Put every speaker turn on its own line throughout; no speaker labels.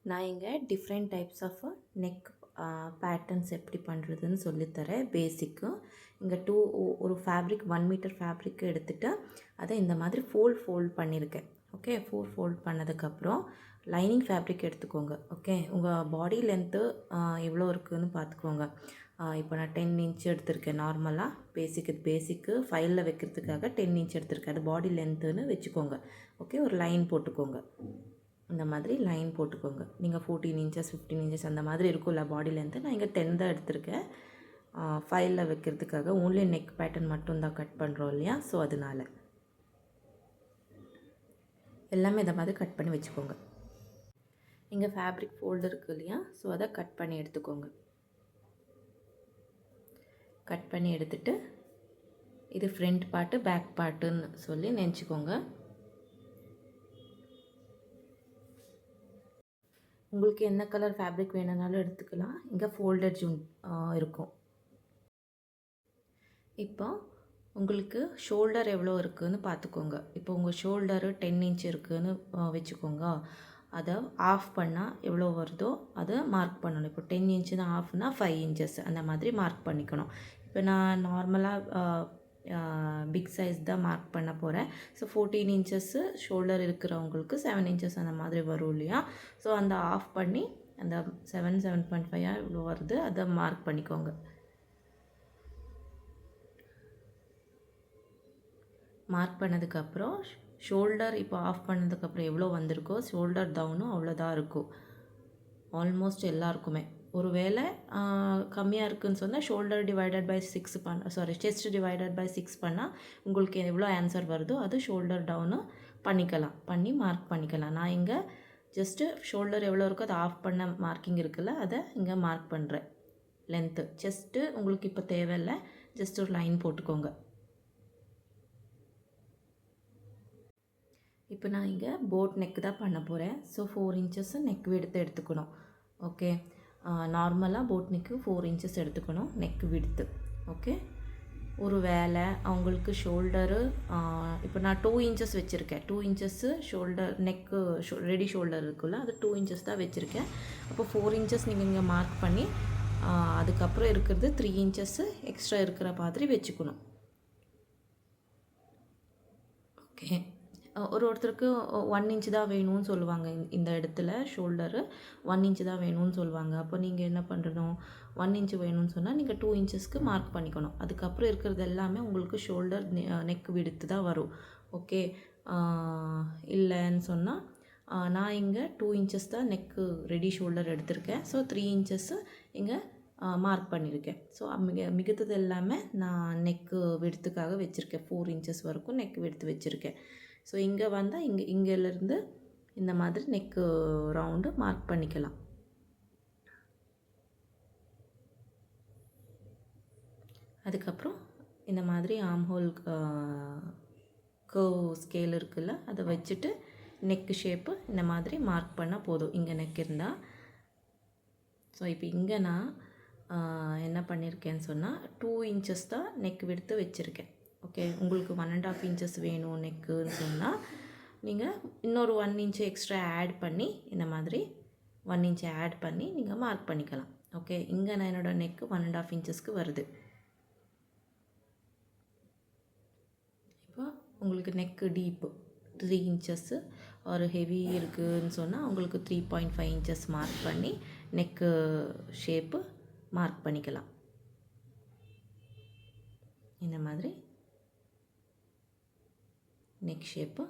நான் இங்கே different types of neck patterns எப்படி பண்ணுறதுன்னு சொல்லித்தரேன். பேசிக்கு இங்கே ஒரு ஃபேப்ரிக் 1 மீட்டர் ஃபேப்ரிக் எடுத்துகிட்டு அதை இந்த மாதிரி ஃபோல்ட் பண்ணியிருக்கேன். ஓகே, ஃபோல்ட் பண்ணதுக்கப்புறம் லைனிங் ஃபேப்ரிக் எடுத்துக்கோங்க. ஓகே, உங்கள் பாடி லென்த்து எவ்வளோ இருக்குதுன்னு பார்த்துக்கோங்க. இப்போ நான் 10 இன்ச் எடுத்திருக்கேன். நார்மலாக பேசிக்கு ஃபைலில் வைக்கிறதுக்காக 10 இன்ச் எடுத்திருக்கேன். அது பாடி லென்த்துன்னு வச்சுக்கோங்க. ஓகே, ஒரு லைன் போட்டுக்கோங்க. இந்த மாதிரி லைன் போட்டுக்கோங்க. நீங்கள் 14 இன்ச்சஸ் 15 இன்ச்சஸ் அந்த மாதிரி இருக்கும்ல பாடி லென்த்து. நான் இங்கே 10 தான் எடுத்திருக்கேன். ஃபைலில் வைக்கிறதுக்காக ஓன்லி நெக் பேட்டர்ன் மட்டும்தான் கட் பண்ணுறோம் இல்லையா, ஸோ அதனால எல்லாமே இந்த மாதிரி கட் பண்ணி வச்சுக்கோங்க. இங்கே ஃபேப்ரிக் ஃபோல்டு இருக்குது இல்லையா, ஸோ அதை கட் பண்ணி எடுத்துக்கோங்க. கட் பண்ணி எடுத்துகிட்டு இது ஃப்ரண்ட் பார்ட்டு பேக் பார்ட்டுன்னு சொல்லி நினச்சிக்கோங்க. உங்களுக்கு என்ன கலர் ஃபேப்ரிக் வேணுனாலும் எடுத்துக்கலாம். இங்கே ஃபோல்டட் ஜூன் இருக்கும். இப்போ உங்களுக்கு ஷோல்டர் எவ்வளோ இருக்குதுன்னு பார்த்துக்கோங்க. இப்போ உங்கள் ஷோல்டரு 10 இன்ச் இருக்குதுன்னு வச்சுக்கோங்க. அதை ஆஃப் பண்ணால் எவ்வளோ வருதோ அதை மார்க் பண்ணணும். இப்போ 10 இன்ச்சுன்னு ஆஃப்னா 5 இன்ச்சஸ் அந்த மாதிரி மார்க் பண்ணிக்கணும். இப்போ நான் நார்மலாக பிக் சைஸ் தான் மார்க் பண்ண போகிறேன். ஸோ 14 இன்ச்சஸ்ஸு ஷோல்டர் இருக்கிறவங்களுக்கு 7 இன்ச்சஸ் அந்த மாதிரி வரும் இல்லையா, ஸோ அந்த ஆஃப் பண்ணி அந்த 7.5 இவ்வளோ வருது அதை மார்க் பண்ணிக்கோங்க. மார்க் பண்ணதுக்கப்புறம் ஷோல்டர் இப்போ ஆஃப் பண்ணதுக்கப்புறம் எவ்வளோ வந்திருக்கோ ஷோல்டர் டவுனும் அவ்வளோதான் இருக்கும் ஆல்மோஸ்ட் எல்லாருக்குமே. ஒரு வேளை கம்மியாக இருக்குதுன்னு சொன்னால் shoulder divided by 6 chest divided by 6 பண்ணால் உங்களுக்கு எவ்வளோ ஆன்சர் வருதோ அது ஷோல்டர் டவுனு பண்ணி மார்க் பண்ணிக்கலாம். நான் இங்கே ஜஸ்ட்டு ஷோல்டர் எவ்வளோ இருக்கோ அதை ஆஃப் பண்ண மார்க்கிங் இருக்குல்ல, அதை இங்கே மார்க் பண்ணுறேன். லென்த்து செஸ்ட்டு உங்களுக்கு இப்போ தேவையில்லை, ஜஸ்ட் ஒரு லைன் போட்டுக்கோங்க. இப்போ நான் இங்கே போட் நெக் தான் பண்ண போகிறேன். ஸோ 4 இன்ச்சஸ் நெக் விடுத்து எடுத்துக்கணும். ஓகே, நார்மலாக போட் நெக்கு 4 இன்ச்சஸ் எடுத்துக்கணும் நெக் விடுத்து. ஓகே, ஒரு வேளை அவங்களுக்கு ஷோல்டரு இப்போ நான் 2 இன்ச்சஸ் வச்சுருக்கேன். 2 inches shoulder neck ready shoulder இருக்குல்ல, அது 2 இன்ச்சஸ் தான் வச்சுருக்கேன். அப்போ 4 இன்ச்சஸ் நீங்கள் இங்கே மார்க் பண்ணி அதுக்கப்புறம் இருக்கிறது 3 இன்ச்சஸ்ஸு எக்ஸ்ட்ரா இருக்கிற மாதிரி வச்சுக்கணும். ஓகே, ஒருத்தருக்கு 1 இன்ச் தான் வேணும்னு சொல்லுவாங்க. இந்த இடத்துல ஷோல்டரு 1 இன்ச் தான் வேணும்னு சொல்லுவாங்க. அப்போ நீங்கள் என்ன பண்ணணும், 1 இன்ச் வேணும்னு சொன்னால் நீங்கள் 2 இன்ச்சஸ்க்கு மார்க் பண்ணிக்கணும். அதுக்கப்புறம் இருக்கிறது எல்லாமே உங்களுக்கு ஷோல்டர் நெக் விடுத்து தான் வரும். ஓகே, இல்லைன்னு சொன்னால் நான் இங்கே 2 இன்ச்சஸ் தான் நெக்கு ரெடி ஷோல்டர் எடுத்திருக்கேன். ஸோ 3 இன்ச்சஸ்ஸு இங்கே மார்க் பண்ணியிருக்கேன். ஸோ மிகுத்தது எல்லாமே நான் நெக்கு விடுத்துக்காக வச்சுருக்கேன். 4 இன்ச்சஸ் வரைக்கும் நெக் விடுத்து வச்சுருக்கேன். ஸோ இங்கே வந்தால் இங்கேருந்து இந்த மாதிரி நெக்கு ரவுண்டு மார்க் பண்ணிக்கலாம். அதுக்கப்புறம் இந்த மாதிரி ஆம் ஹோல் கர்வ் ஸ்கேல் இருக்குல்ல, அதை வச்சுட்டு நெக்கு ஷேப்பு இந்த மாதிரி மார்க் பண்ணால் போதும். இங்கே நெக் இருந்தால். ஸோ இப்போ இங்கே நான் என்ன பண்ணியிருக்கேன்னு சொன்னால் 2 இன்ச்சஸ் தான் நெக் விடுத்து வச்சுருக்கேன். ஓகே, உங்களுக்கு 1.5 இன்ச்சஸ் வேணும் நெக்குன்னு சொன்னால் நீங்கள் இன்னொரு 1 இன்ச் எக்ஸ்ட்ரா ஆட் பண்ணி இந்த மாதிரி 1 இன்ச் ஆட் பண்ணி நீங்கள் மார்க் பண்ணிக்கலாம். ஓகே, இங்கே நான் என்னோடய நெக்கு 1.5 இன்ச்சஸ்க்கு வருது. இப்போ உங்களுக்கு நெக்கு டீப்பு 3 இன்ச்சஸ்ஸு ஒரு ஹெவி இருக்குதுன்னு சொன்னால் உங்களுக்கு 3.5 இன்ச்சஸ் மார்க் பண்ணி நெக்கு ஷேப்பு மார்க் பண்ணிக்கலாம். இந்த மாதிரி நெக் ஷேப்பு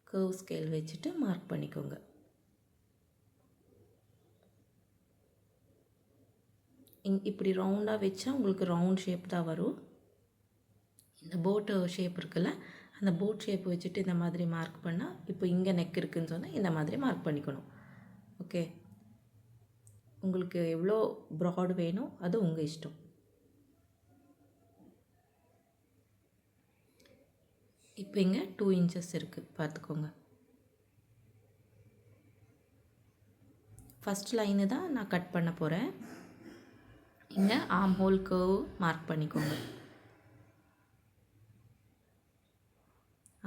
கர்வ் ஸ்கேல் வச்சுட்டு மார்க் பண்ணிக்கோங்க. இப்படி ரவுண்டாக வச்சா உங்களுக்கு ரவுண்ட் ஷேப் தான் வரும். இந்த போட்டு ஷேப் இருக்குல்ல, அந்த போட் ஷேப் வச்சுட்டு இந்த மாதிரி மார்க் பண்ணால் இப்போ இங்கே நெக் இருக்குதுன்னு சொன்னால் இந்த மாதிரி மார்க் பண்ணிக்கணும். ஓகே, உங்களுக்கு எவ்வளோ ப்ராட் வேணும் அது உங்கள் இஷ்டம். இப்போ இங்கே 2 இன்ச்சஸ் இருக்குது பார்த்துக்கோங்க. ஃபஸ்ட் லைனு தான் நான் கட் பண்ண போகிறேன். இங்கே ஆம் ஹோல் கர்வ் மார்க் பண்ணிக்கோங்க.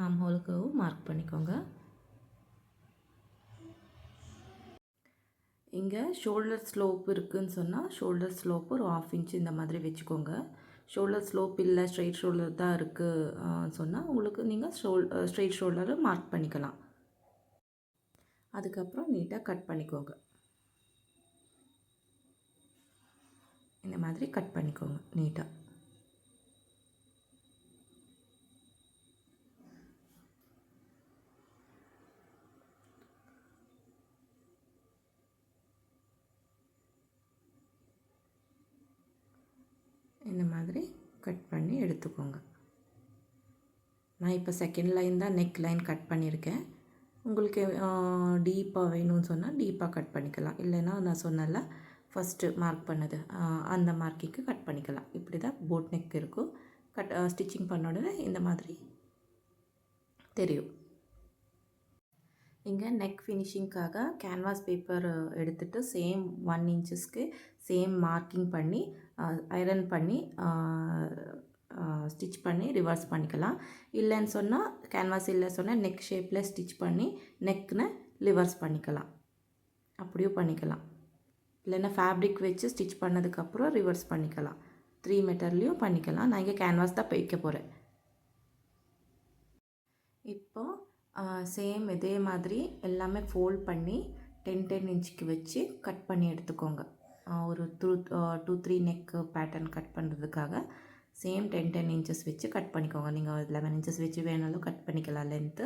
ஆம் ஹோல் கர்வ் மார்க் பண்ணிக்கோங்க. இங்கே ஷோல்டர் ஸ்லோப் இருக்குதுன்னு சொன்னால் ஷோல்டர் ஸ்லோப் ஒரு 1/2 இன்ச் இந்த மாதிரி வச்சுக்கோங்க. ஷோல்டர் ஸ்லோப் இல்லை, ஸ்ட்ரெயிட் ஷோல்டர் தான் இருக்குது சொன்னால் உங்களுக்கு நீங்கள் ஸ்ட்ரெயிட் ஷோல்டரை மார்க் பண்ணிக்கலாம். அதுக்கப்புறம் நீட்டாக கட் பண்ணிக்கோங்க. இந்த மாதிரி கட் பண்ணிக்கோங்க நீட்டாக. இந்த மாதிரி கட் பண்ணி எடுத்துக்கோங்க. நான் இப்போ செகண்ட் லைன் தான் நெக் லைன் கட் பண்ணியிருக்கேன். உங்களுக்கு டீப்பாக வேணும்னு சொன்னால் டீப்பாக கட் பண்ணிக்கலாம். இல்லைன்னா நான் சொன்னல ஃபஸ்ட்டு மார்க் பண்ணது அந்த மார்க்கிங்க்கு கட் பண்ணிக்கலாம். இப்படி தான் போட் நெக் இருக்கும். ஸ்டிச்சிங் பண்ண உடனே இந்த மாதிரி தெரியும். இங்கே நெக் ஃபினிஷிங்க்காக கேன்வாஸ் பேப்பர் எடுத்துகிட்டு சேம் 1 இன்ச்சஸ்க்கு சேம் மார்க்கிங் பண்ணி ஐரன் பண்ணி ஸ்டிச் பண்ணி ரிவர்ஸ் பண்ணிக்கலாம். இல்லைன்னு சொன்னால் கேன்வாஸ் இல்லை சொன்னால் நெக் ஷேப்பில் ஸ்டிச் பண்ணி நெக்னு ரிவர்ஸ் பண்ணிக்கலாம். அப்படியும் பண்ணிக்கலாம். இல்லைன்னா ஃபேப்ரிக் வச்சு ஸ்டிச் பண்ணதுக்கப்புறம் ரிவர்ஸ் பண்ணிக்கலாம். 3 மெட்டர்லேயும் பண்ணிக்கலாம். நான் இங்கே கேன்வாஸ் தான் வைக்க போகிறேன். இப்போது சேம் இதே மாதிரி எல்லாமே ஃபோல்ட் பண்ணி 10 இன்ச்சுக்கு வச்சு கட் பண்ணி எடுத்துக்கோங்க. ஒரு 2-3 நெக் பேட்டர்ன் கட் பண்ணுறதுக்காக சேம் 10 இன்ச்சஸ் வச்சு கட் பண்ணிக்கோங்க. நீங்கள் 11 இன்ச்சஸ் வச்சு வேணாலும் கட் பண்ணிக்கலாம். லென்த்து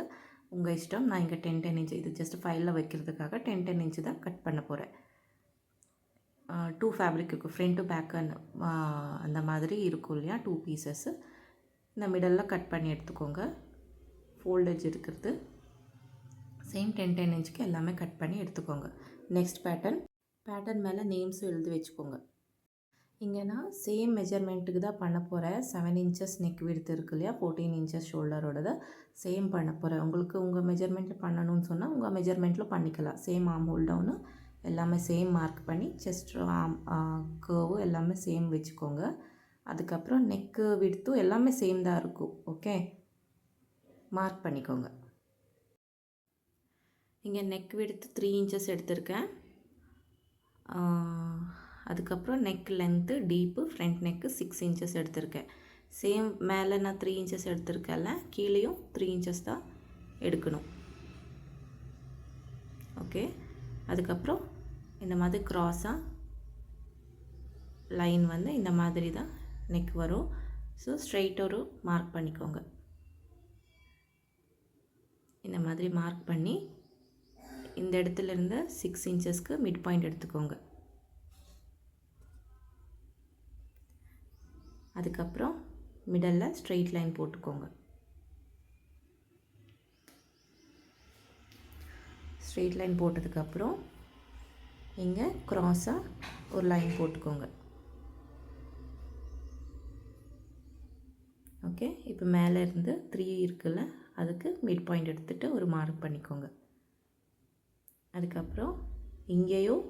உங்கள் இஷ்டம். நான் இங்கே 10 இன்ச்சு இது ஜஸ்ட் ஃபைலில் வைக்கிறதுக்காக 10 இன்ச்சு தான் கட் பண்ண போகிறேன். 2 ஃபேப்ரிக் இருக்கும், ஃப்ரண்ட் டு பேக் அந்த மாதிரி இருக்கும் இல்லையா, 2 பீசஸ்ஸு இந்த மிடலில் கட் பண்ணி எடுத்துக்கோங்க. ஃபோல்டேஜ் இருக்கிறது சேம் 10 இன்ச்சுக்கு எல்லாமே கட் பண்ணி எடுத்துக்கோங்க. நெக்ஸ்ட் பேட்டர்ன் மேலே நேம்ஸும் எழுதி வச்சுக்கோங்க. இங்கே நான் சேம் மெஜர்மெண்ட்டுக்கு தான் பண்ண போகிறேன். 7 இன்ச்சஸ் நெக் விட்த் இருக்கு இல்லையா, 14 இன்ச்சஸ் ஷோல்டரோட சேம் பண்ண போகிறேன். உங்களுக்கு உங்கள் மெஜர்மெண்ட்டில் பண்ணணும்னு சொன்னால் உங்கள் மெஜர்மெண்ட்டில் பண்ணிக்கலாம். சேம் ஆர்ம் ஹோல் டவுனு எல்லாமே சேம் மார்க் பண்ணி செஸ்ட் கர்வு எல்லாமே சேம் வச்சுக்கோங்க. அதுக்கப்புறம் நெக்கு விட்த்தும் எல்லாமே சேம் தான் இருக்கும். ஓகே, மார்க் பண்ணிக்கோங்க. இங்கே நெக் விட்த்து 3 இன்ச்சஸ் எடுத்திருக்கேன். அதுக்கப்புறம் நெக் லென்த்து டீப்பு ஃப்ரண்ட் நெக்கு 6 இன்ச்சஸ் எடுத்திருக்கேன். சேம் மேலே நான் 3 இன்ச்சஸ் எடுத்திருக்கேன்ல, கீழேயும் 3 இன்ச்சஸ் தான் எடுக்கணும். ஓகே, அதுக்கப்புறம் இந்த மாதிரி க்ராஸாக லைன் வந்து இந்த மாதிரி தான் நெக் வரும். ஸோ ஸ்ட்ரெயிட் ஒரு மார்க் பண்ணிக்கோங்க. இந்த மாதிரி மார்க் பண்ணி இந்த இடத்துலேருந்து 6 இன்ச்சஸ்க்கு மிட் பாயிண்ட் எடுத்துக்கோங்க. அதுக்கப்புறம் மிடலில் ஸ்ட்ரெயிட் லைன் போட்டுக்கோங்க. ஸ்ட்ரெயிட் லைன் போட்டதுக்கப்புறம் இங்கே க்ராஸாக ஒரு லைன் போட்டுக்கோங்க. ஓகே, இப்போ மேலே இருந்து 3 இருக்குல்ல, அதுக்கு மிட் பாயிண்ட் எடுத்துகிட்டு ஒரு மார்க் பண்ணிக்கோங்க. அதுக்கப்புறம் இங்கேயும்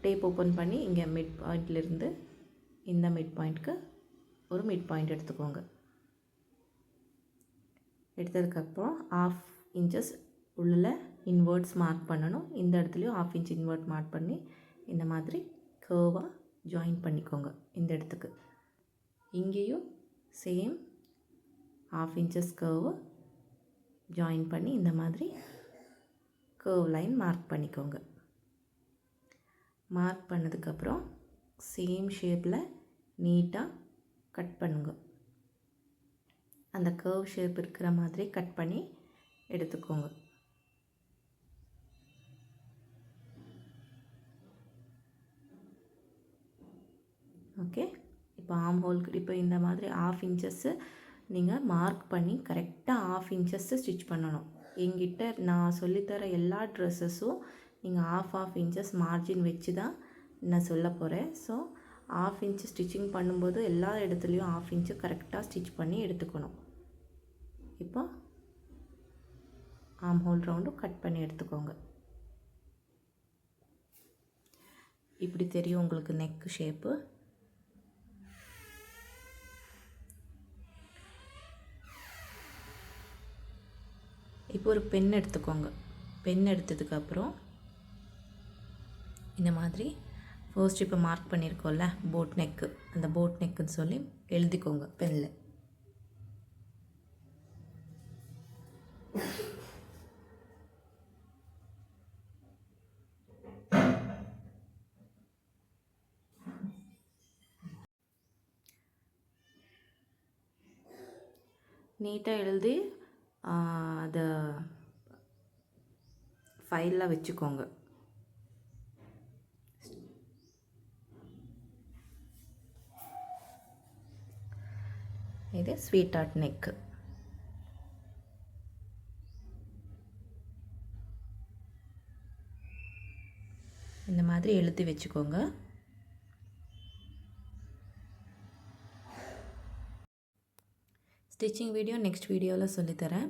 டேப் ஓப்பன் பண்ணி இங்கே மிட் பாயிண்ட்லேருந்து இந்த மிட் பாயிண்ட்க்கு ஒரு மிட் பாயிண்ட் எடுத்துக்கோங்க. எடுத்ததுக்கப்புறம் 1/2 இன்ச்சஸ் உள்ள இன்வெர்ட்ஸ் மார்க் பண்ணணும். இந்த இடத்துலையும் 1/2 இன்ச் இன்வெர்ட் மார்க் பண்ணி இந்த மாதிரி கர்வாக ஜாயின் பண்ணிக்கோங்க. இந்த இடத்துக்கு இங்கேயும் சேம் 1/2 இன்ச்சஸ் கர்வு ஜாயின் பண்ணி இந்த மாதிரி கர்வ் லைன் மார்க் பண்ணிக்கோங்க. மார்க் பண்ணதுக்கப்புறம் சேம் ஷேப்பில் நீட்டாக கட் பண்ணுங்க. அந்த கர்வ் ஷேப் இருக்கிற மாதிரி கட் பண்ணி எடுத்துக்கோங்க. ஓகே, இப்போ ஆர்ம் ஹோல்க்கு இப்போ இந்த மாதிரி 1/2 இன்ச்சஸ்ஸு நீங்கள் மார்க் பண்ணி கரெக்டாக 1/2 இன்ச்சஸ்ஸு ஸ்டிச் பண்ணணும். என்கிட்ட நான் சொல்லித்தர எல்லா ட்ரெஸ்ஸஸும் நீங்கள் 1/2 இன்ச்சஸ் மார்ஜின் வச்சு தான் நான் சொல்ல போகிறேன். ஸோ 1/2 இன்ச்சு ஸ்டிச்சிங் பண்ணும்போது எல்லா இடத்துலையும் 1/2 இன்ச்சு கரெக்டாக ஸ்டிச் பண்ணி எடுத்துக்கணும். இப்போ ஆர்ம் ஹோல் ரவுண்டும் கட் பண்ணி எடுத்துக்கோங்க. இப்படி தெரியும் உங்களுக்கு நெக் ஷேப்பு. இப்போ ஒரு பென் எடுத்துக்கோங்க. பென் எடுத்ததுக்கப்புறம் இந்த மாதிரி ஃபர்ஸ்ட் இப்போ மார்க் பண்ணியிருக்கோம்ல போட் நெக்கு, அந்த போட் நெக்குன்னு சொல்லி எழுதிக்கோங்க பெனில். நீட்டாக எழுதி அதை ஃபைலில் வச்சுக்கோங்க. இது ஸ்வீட் ஹார்ட் நெக்கு. இந்த மாதிரி எழுதி வச்சுக்கோங்க. ஸ்டிச்சிங் வீடியோ நெக்ஸ்ட் வீடியோவில் சொல்லித்தரேன்.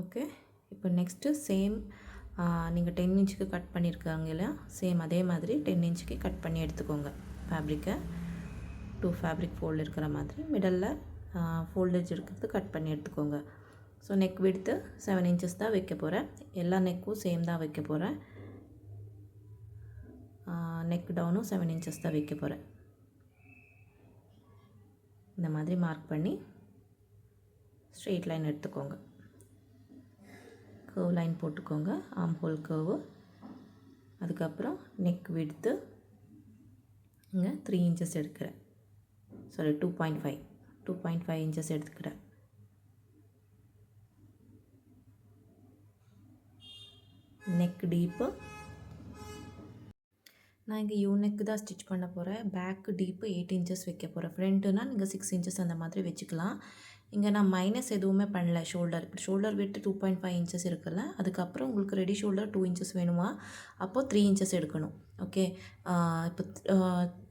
ஓகே, இப்போ நெக்ஸ்ட்டு சேம் நீங்கள் 10 இன்ச்சுக்கு கட் பண்ணியிருக்காங்கல்ல, சேம் அதே மாதிரி 10 இன்ச்சுக்கு கட் பண்ணி எடுத்துக்கோங்க. ஃபேப்ரிக்கை 2 ஃபேப்ரிக் ஃபோல்டு இருக்கிற மாதிரி மிடலில் ஃபோல்டேஜ் இருக்கிறது கட் பண்ணி எடுத்துக்கோங்க. ஸோ நெக் விட்த்து 7 இன்ச்சஸ் தான் வைக்க போகிறேன். எல்லா நெக்கும் சேம் தான் வைக்க போகிறேன். நெக் டவுனும் 7 இன்ச்சஸ் தான் வைக்க போகிறேன். இந்த மாதிரி மார்க் பண்ணி ஸ்ட்ரெயிட் லைன் எடுத்துக்கோங்க. கர்வ் லைன் போட்டுக்கோங்க, ஆர்ம் ஹோல் கர்வு. அதுக்கப்புறம் நெக் விட்த்து இங்கே 3 இன்ச்சஸ் எடுக்கிறேன். சாரி 2.5 இன்ச்சஸ் எடுத்துக்கிறேன். நெக் டீப்பு நான் இங்கே யூ நெக்கு தான் ஸ்டிச் பண்ண போகிறேன். பேக்கு டீப்பு 8 இன்ச்சஸ் வைக்க போகிறேன். ஃப்ரண்ட்டுனா நீங்கள் 6 இன்ச்சஸ் அந்த மாதிரி வச்சுக்கலாம். இங்கே நான் மைனஸ் எதுவுமே பண்ணல. ஷோல்டர் விட்டு 2.5 இன்ச்சஸ் இருக்குல்ல, அதுக்கப்புறம் உங்களுக்கு ரெடி ஷோல்டர் 2 இன்ச்சஸ் வேணுமா, அப்போது 3 இன்ச்சஸ் எடுக்கணும். ஓகே, இப்போ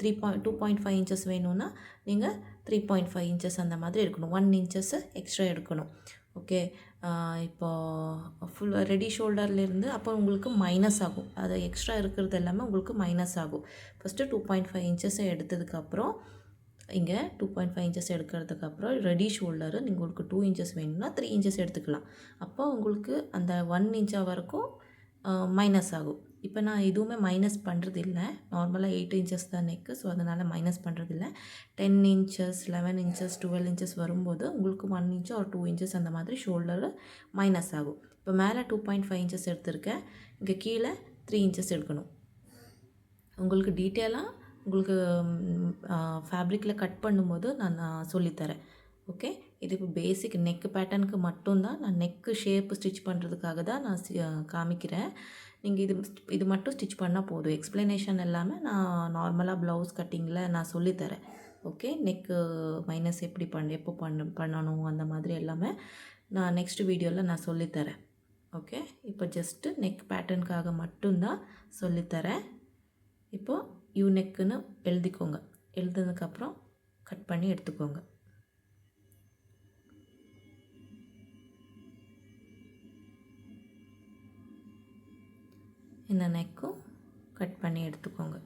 2.5 இன்ச்சஸ் வேணும்னா நீங்கள் 3.5 இன்ச்சஸ் அந்த மாதிரி எடுக்கணும். 1 இன்ச்சஸ் எக்ஸ்ட்ரா எடுக்கணும். ஓகே, இப்போது ஃபுல் ரெடி ஷோல்டர்லேருந்து அப்போ உங்களுக்கு மைனஸ் ஆகும். அது எக்ஸ்ட்ரா இருக்கிறது எல்லாமே உங்களுக்கு மைனஸ் ஆகும். ஃபஸ்ட்டு 2.5 இன்ச்சஸை எடுத்ததுக்கப்புறம் இங்கே 2.5 இன்ச்சஸ் எடுக்கிறதுக்கப்புறம் ரெடி ஷோல்டரு நீங்கள் உங்களுக்கு 2 இன்ச்சஸ் வேணும்னா 3 இன்ச்சஸ் எடுத்துக்கலாம். அப்போ உங்களுக்கு அந்த 1 இன்ச்சா வரைக்கும் மைனஸ் ஆகும். இப்போ நான் எதுவுமே மைனஸ் பண்ணுறது இல்லை. நார்மலாக 8 இன்ச்சஸ் தான் நெக்கு, ஸோ அதனால் மைனஸ் பண்ணுறது இல்லை. 10 இன்ச்சஸ் 11 இன்ச்சஸ் 12 இன்ச்சஸ் வரும்போது உங்களுக்கு 1 இன்ச் ஒரு 2 இன்ச்சஸ் அந்த மாதிரி ஷோல்டரு மைனஸ் ஆகும். இப்போ மேலே 2.5 இன்ச்சஸ் எடுத்திருக்கேன், இங்கே கீழே 3 இன்ச்சஸ் எடுக்கணும். உங்களுக்கு டீட்டெயிலாக உங்களுக்கு ஃபேப்ரிக்கில் கட் பண்ணும்போது நான் சொல்லித்தரேன். ஓகே, இது இப்போ பேசிக் நெக்கு பேட்டர்னுக்கு மட்டும்தான், நான் நெக்கு ஷேப்பு ஸ்டிச் பண்ணுறதுக்காக தான் நான் காமிக்கிறேன். நீங்கள் இது மட்டும் ஸ்டிச் பண்ணால் போதும். எக்ஸ்ப்ளனேஷன் எல்லாமே நான் நார்மலாக ப்ளவுஸ் கட்டிங்கில் நான் சொல்லித்தரேன். ஓகே, நெக்கு மைனஸ் எப்படி எப்போ பண்ணணும் அந்த மாதிரி எல்லாமே நான் நெக்ஸ்ட் வீடியோவில் நான் சொல்லித்தரேன். ஓகே, இப்போ ஜஸ்ட்டு நெக் பேட்டர்னுக்காக மட்டும்தான் சொல்லித்தரேன். இப்போது யூ நெக்குன்னு எழுதிக்கோங்க. எழுதுனதுக்கப்புறம் கட் பண்ணி எடுத்துக்கோங்க. இந்த நெக்கும் கட் பண்ணி எடுத்துக்கோங்க.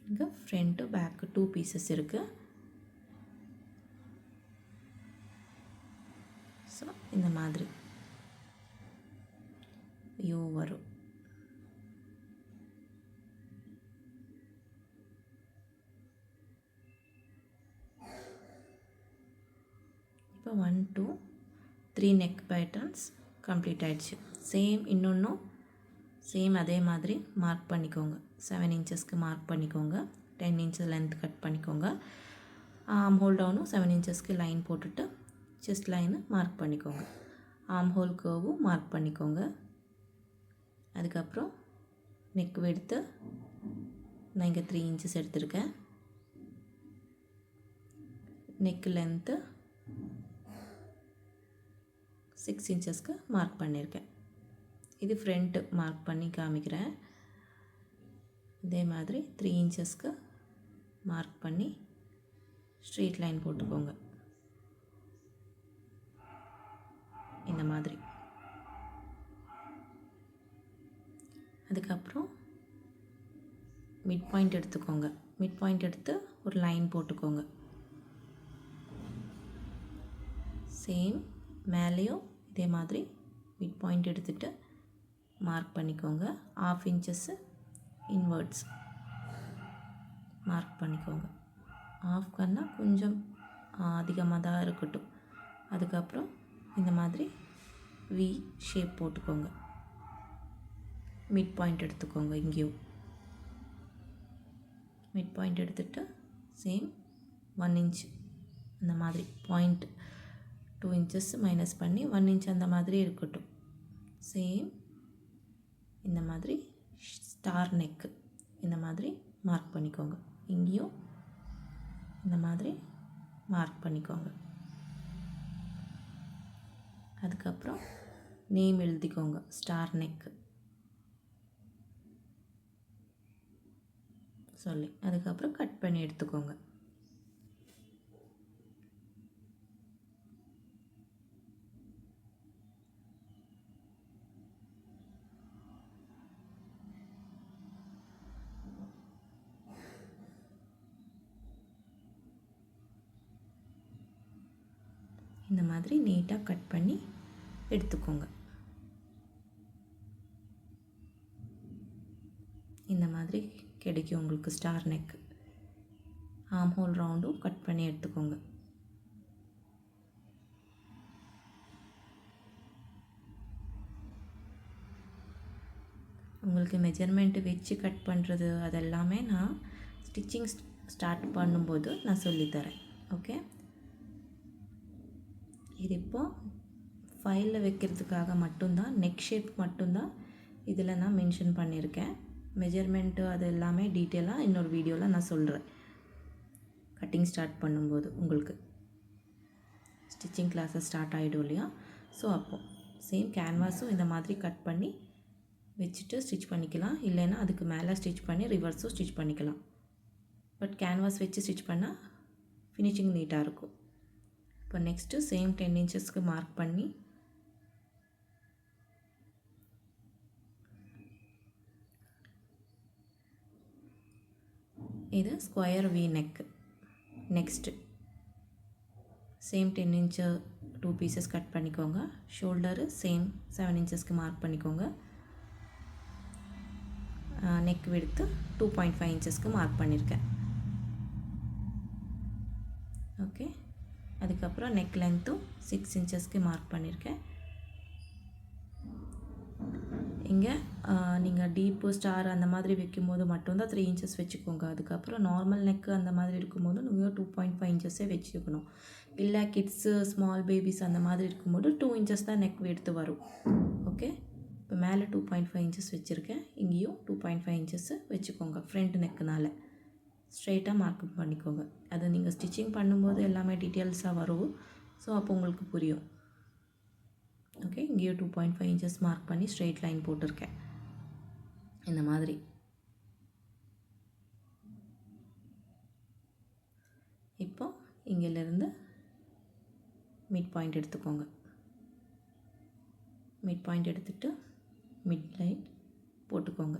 இங்கே ஃப்ரண்ட்டு பேக்கு 2 பீசஸ் இருக்குது. ஸோ இந்த மாதிரி யூ வரும். இப்போ 1 2 3 நெக் பேட்டர்ன்ஸ் கம்ப்ளீட் ஆகிடுச்சு. சேம் இன்னொன்றும் சேம் அதே மாதிரி மார்க் பண்ணிக்கோங்க. 7 இன்ச்சஸ்க்கு மார்க் பண்ணிக்கோங்க. 10 இன்ச்சஸ் லென்த் கட் பண்ணிக்கோங்க. ஆர்ம் ஹோல் டவுனும் 7 இன்ச்சஸ்க்கு லைன் போட்டுட்டு செஸ்ட் லைனு மார்க் பண்ணிக்கோங்க. ஆர்ம் ஹோல் கர்வும் மார்க் பண்ணிக்கோங்க. அதுக்கப்புறம் நெக் விட்த்து நான் இங்கே 3 இன்ச்சஸ் எடுத்திருக்கேன். நெக் லென்த்து 6 இன்ச்சஸ்க்கு மார்க் பண்ணியிருக்கேன். இது ஃப்ரண்ட்டு மார்க் பண்ணி காமிக்கிறேன். இதே மாதிரி 3 இன்ச்சஸ்க்கு மார்க் பண்ணி ஸ்ட்ரெயிட் லைன் போட்டுக்கோங்க. இந்த மாதிரி. அதுக்கப்புறம் மிட் பாயிண்ட் எடுத்துக்கோங்க. மிட் பாயிண்ட் எடுத்து ஒரு லைன் போட்டுக்கோங்க. சேம் மேலேயும் இதே மாதிரி மிட் பாயிண்ட் எடுத்துகிட்டு மார்க் பண்ணிக்கோங்க. 1/2 இன்ச்சஸ்ஸு இன்வர்ட்ஸ் மார்க் பண்ணிக்கோங்க. 1/2 கன்னா கொஞ்சம் அதிகமாக தான் இருக்கட்டும். அதுக்கப்புறம் இந்த மாதிரி வி ஷேப் போட்டுக்கோங்க. மிட் பாயிண்ட் எடுத்துக்கோங்க. இங்கேயும் மிட் பாயிண்ட் எடுத்துகிட்டு சேம் 1 இன்ச் அந்த மாதிரி பாயிண்ட் 2 இன்ச்சஸ் மைனஸ் பண்ணி 1 இன்ச் அந்த மாதிரி இருக்கட்டும். சேம் இந்த மாதிரி ஸ்டார் நெக்கு இந்த மாதிரி மார்க் பண்ணிக்கோங்க. இங்கேயும் இந்த மாதிரி மார்க் பண்ணிக்கோங்க. அதுக்கப்புறம் நேம் எழுதிக்கோங்க. ஸ்டார் நெக்கு சொல்லி அதுக்கப்புறம் கட் பண்ணி எடுத்துக்கோங்க. இந்த மாதிரி நீட்டாக கட் பண்ணி எடுத்துக்கோங்க. இந்த மாதிரி கிடைக்கும் உங்களுக்கு ஸ்டார் நெக். ஆர்ம் ஹோல் ரவுண்டும் கட் பண்ணி எடுத்துக்கோங்க. உங்களுக்கு மெஜர்மெண்ட்டு வச்சு கட் பண்ணுறது அதெல்லாமே நான் ஸ்டிச்சிங் ஸ்டார்ட் பண்ணும்போது நான் சொல்லித்தரேன். ஓகே, இது இப்போது ஃபைலில் வைக்கிறதுக்காக மட்டும்தான், நெக் ஷேப் மட்டும்தான் இதில் நான் மென்ஷன் பண்ணியிருக்கேன். மெஜர்மெண்ட்டு அது எல்லாமே டீட்டெயிலாக இன்னொரு வீடியோவில் நான் சொல்கிறேன். கட்டிங் ஸ்டார்ட் பண்ணும்போது உங்களுக்கு ஸ்டிச்சிங் கிளாஸஸ் ஸ்டார்ட் ஆகிடும் இல்லையா? ஸோ அப்போது சேம் கேன்வாஸும் இந்த மாதிரி கட் பண்ணி வச்சுட்டு ஸ்டிச் பண்ணிக்கலாம். இல்லைன்னா அதுக்கு மேலே ஸ்டிச் பண்ணி ரிவர்ஸும் ஸ்டிச் பண்ணிக்கலாம். பட் கேன்வாஸ் வச்சு ஸ்டிச் பண்ணால் ஃபினிஷிங் நீட்டாக இருக்கும். இப்போ நெக்ஸ்ட்டு சேம் 10 இன்ச்சஸ்க்கு மார்க் பண்ணி இது square we neck. Next same 10 inch 2 pieces cut பண்ணிக்கோங்க. ஷோல்டரு சேம் 7 இன்ச்சஸ்க்கு மார்க் பண்ணிக்கோங்க. நெக் விட்த்து 2.5 இன்ச்சஸ்க்கு மார்க் பண்ணியிருக்கேன். ஓகே, அதுக்கப்புறம் நெக் லென்த்தும் 6 இன்ச்சஸ்க்கு மார்க் பண்ணியிருக்கேன். இங்கே நீங்கள் டீப்பு ஸ்டார் அந்த மாதிரி வைக்கும்போது மட்டும்தான் 3 இன்ச்சஸ் வச்சுக்கோங்க. அதுக்கப்புறம் நார்மல் நெக்கு அந்த மாதிரி இருக்கும்போது நீங்கள் 2.5 இன்ச்சஸே வச்சுக்கணும். இல்லை கிட்ஸு ஸ்மால் பேபிஸ் அந்த மாதிரி இருக்கும்போது 2 இன்ச்சஸ் தான் நெக் எடுத்து வரும். ஓகே, இப்போ மேலே 2.5 இன்ச்சஸ் வச்சுருக்கேன். இங்கேயும் 2.5 இன்ச்சஸ் வச்சுக்கோங்க. ஃப்ரண்ட் நெக்குனால் ஸ்ட்ரெயிட்டாக மார்க் பண்ணிக்கோங்க. அது நீங்கள் ஸ்டிச்சிங் பண்ணும்போது எல்லாமே டீட்டெயில்ஸாக வரும். ஸோ அப்போ உங்களுக்கு புரியும். ஓகே, இங்கேயும் 2.5 இன்ச்சஸ் மார்க் பண்ணி ஸ்ட்ரெயிட் லைன் போட்டிருக்கேன். இந்த மாதிரி இப்போ இங்கிலிருந்து மிட் பாயிண்ட் எடுத்துக்கோங்க. மிட் பாயிண்ட் எடுத்துகிட்டு மிட் லைன் போட்டுக்கோங்க.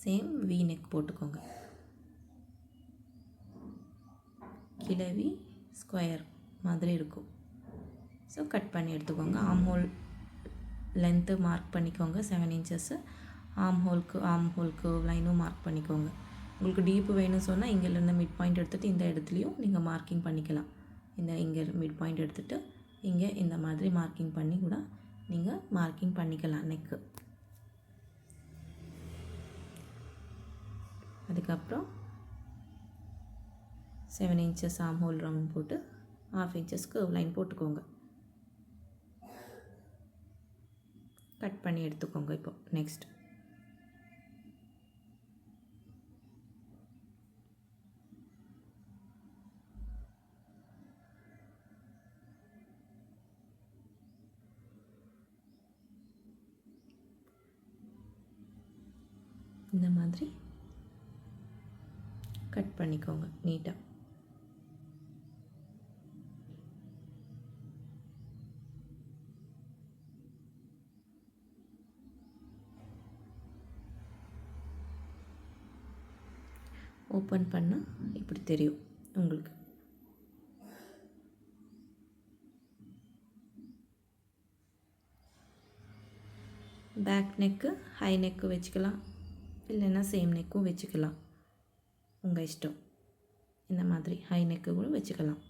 சேம் வி நெக் போட்டுக்கோங்க. கிழவி ஸ்கொயர் மாதிரி இருக்கும். ஸோ கட் பண்ணி எடுத்துக்கோங்க. ஆர்ம் ஹோல் லென்த்து மார்க் பண்ணிக்கோங்க 7 இன்ச்சஸ்ஸு. ஆர்ம் ஹோல்க்கு லைனும் மார்க் பண்ணிக்கோங்க. உங்களுக்கு டீப்பு வேணும்னு சொன்னால் இங்கேருந்து மிட் பாயிண்ட் எடுத்துகிட்டு இந்த இடத்துலையும் நீங்கள் மார்க்கிங் பண்ணிக்கலாம். இங்கே மிட் பாயிண்ட் எடுத்துகிட்டு இங்கே இந்த மாதிரி மார்க்கிங் பண்ணி கூட நீங்கள் மார்க்கிங் பண்ணிக்கலாம் நெக்கு. அதுக்கப்புறம் 7 இன்ச்சஸ் ஆர்ம் ஹோல் ரவுண்ட் போட்டு 1/2 இன்ச்சஸ்க்கு லைன் போட்டுக்கோங்க. கட் பண்ணி எடுத்துக்கோங்க. இப்போ நெக்ஸ்ட் இந்த மாதிரி கட் பண்ணிக்கோங்க நீட்டாக. ஓப்பன் பண்ணால் இப்படி தெரியும் உங்களுக்கு. பேக் நெக்கு ஹை நெக்கு வச்சுக்கலாம், இல்லைன்னா சேம் நெக்கும் வச்சுக்கலாம், உங்கள் இஷ்டம். இந்த மாதிரி ஹை நெக்கு கூட வச்சுக்கலாம்.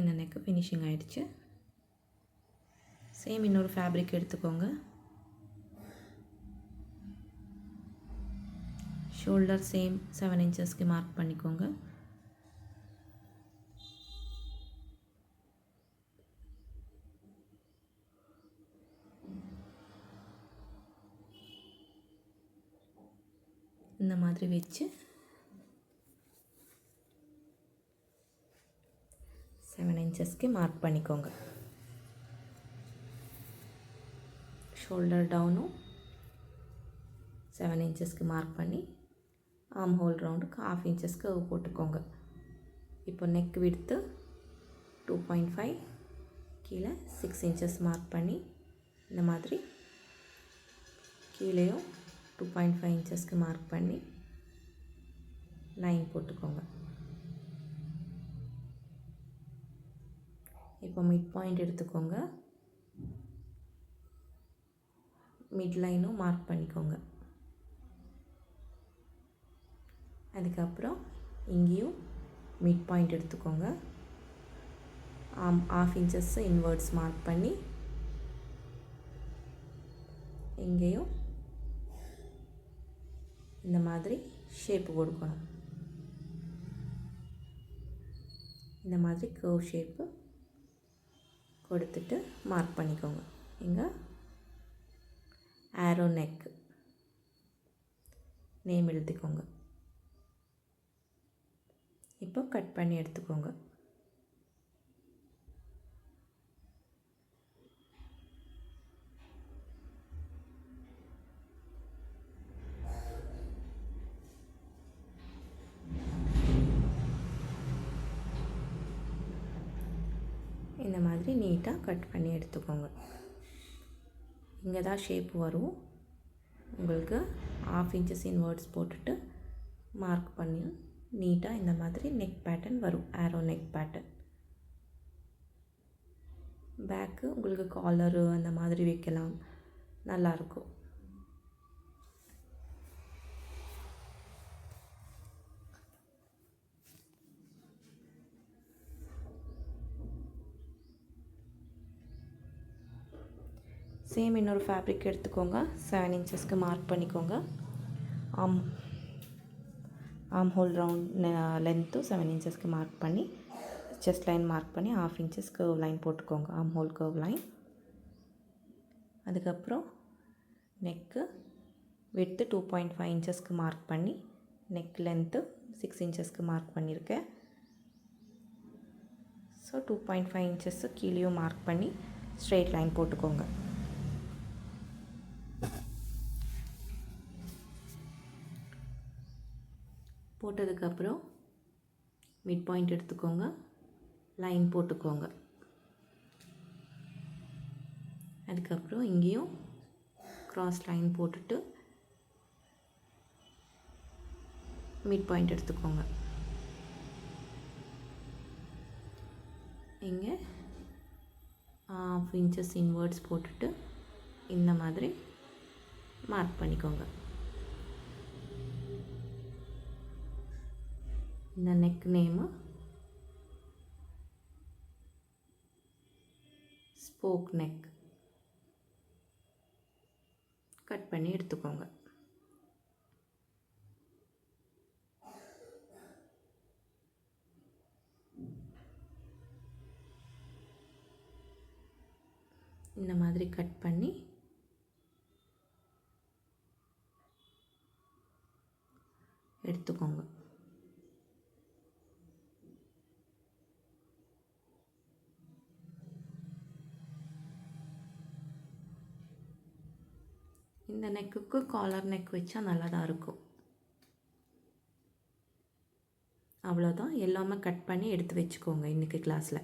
இந்த நெக்கு ஃபினிஷிங் ஆகிடுச்சு. சேம் இன்னொரு ஃபேப்ரிக் எடுத்துக்கோங்க. ஷோல்டர் சேம் 7 இன்ச்சஸ்க்கு மார்க் பண்ணிக்கோங்க. இந்த மாதிரி வச்சு 7 இன்ச்சஸ்க்கு மார்க் பண்ணிக்கோங்க. ஷோல்டர் டவுனும் 7 இன்ச்சஸ்க்கு மார்க் பண்ணி ஆர்ம் ஹோல் ரவுண்டுக்கு 1/2 இன்ச்சஸ்க்கு போட்டுக்கோங்க. இப்போ நெக் விட்த்து 2.5, கீழே 6 இன்ச்சஸ் மார்க் பண்ணி இந்த மாதிரி கீழேயும் 2.5 இன்ச்சஸ்க்கு மார்க் பண்ணி லைன் போட்டுக்கோங்க. இப்போ மிட் பாயிண்ட் எடுத்துக்கோங்க, மிட் லைனும் மார்க் பண்ணிக்கோங்க. அதுக்கப்புறம் இங்கேயும் மிட் பாயிண்ட் எடுத்துக்கோங்க, 1/2 இன்ச்சஸ் இன்வர்ட்ஸ் மார்க் பண்ணி இங்கேயும் இந்த மாதிரி ஷேப்பு கொடுக்கணும். இந்த மாதிரி கர்வ் ஷேப்பு கொடுத்துட்டு மார்க் பண்ணிக்கோங்க. இங்கே ஆரோ நெக் நேம் எழுதிக்கோங்க. இப்போ கட் பண்ணி எடுத்துக்கோங்க. இந்த மாதிரி நீட்டாக கட் பண்ணி எடுத்துக்கோங்க. இங்கே தான் ஷேப் வரும். உங்களுக்கு 1/2 இன்ச்சஸ் இன்வர்ட்ஸ் போட்டுட்டு மார்க் பண்ணி நீட்டாக இந்த மாதிரி நெக் பேட்டர்ன் வரும், ஆரோ நெக் பேட்டர்ன். பேக்கு உங்களுக்கு காலரு அந்த மாதிரி வைக்கலாம், நல்லாயிருக்கும். சேம் இன்னொரு ஃபேப்ரிக் எடுத்துக்கோங்க, 7 இன்ச்சஸ்க்கு மார்க் பண்ணிக்கோங்க. ஆர்ம் ஹோல் ரவுண்ட் லென்த்தும் 7 இன்ச்சஸ்க்கு மார்க் பண்ணி செஸ்ட் லைன் மார்க் பண்ணி 1/2 இன்ச்சஸ் கர்வ் லைன் போட்டுக்கோங்க, ஆர்ம் ஹோல் கர்வ் லைன். அதுக்கப்புறம் நெக்கு விட்த்து 2.5 இன்ச்சஸ்க்கு மார்க் பண்ணி நெக் லென்த்து 6 இன்ச்சஸ்க்கு மார்க் பண்ணியிருக்கேன். ஸோ 2.5 இன்ச்சஸ்ஸு கீழேயும் மார்க் பண்ணி ஸ்ட்ரெயிட் லைன் போட்டுக்கோங்க. போட்டதுக்கப்புறம் மிட் பாயிண்ட் எடுத்துக்கோங்க, லைன் போட்டுக்கோங்க. அதுக்கப்புறம் இங்கேயும் க்ராஸ் லைன் போட்டுட்டு மிட் பாயிண்ட் எடுத்துக்கோங்க. இங்கே 1/2 இன்ச்சஸ் இன்வர்ட்ஸ் போட்டுட்டு இந்த மாதிரி மார்க் பண்ணிக்கோங்க. இந்த neck name spoke neck. Cut பண்ணி எடுத்துக்கோங்க. இந்த மாதிரி கட் பண்ணி எடுத்துக்கோங்க. இந்த நெக்குக்கு காலர் நெக் வச்சா நல்லா தான் இருக்கும். அவ்வளோதான், எல்லாமே கட் பண்ணி எடுத்து வச்சுக்கோங்க இன்றைக்கி கிளாஸில்.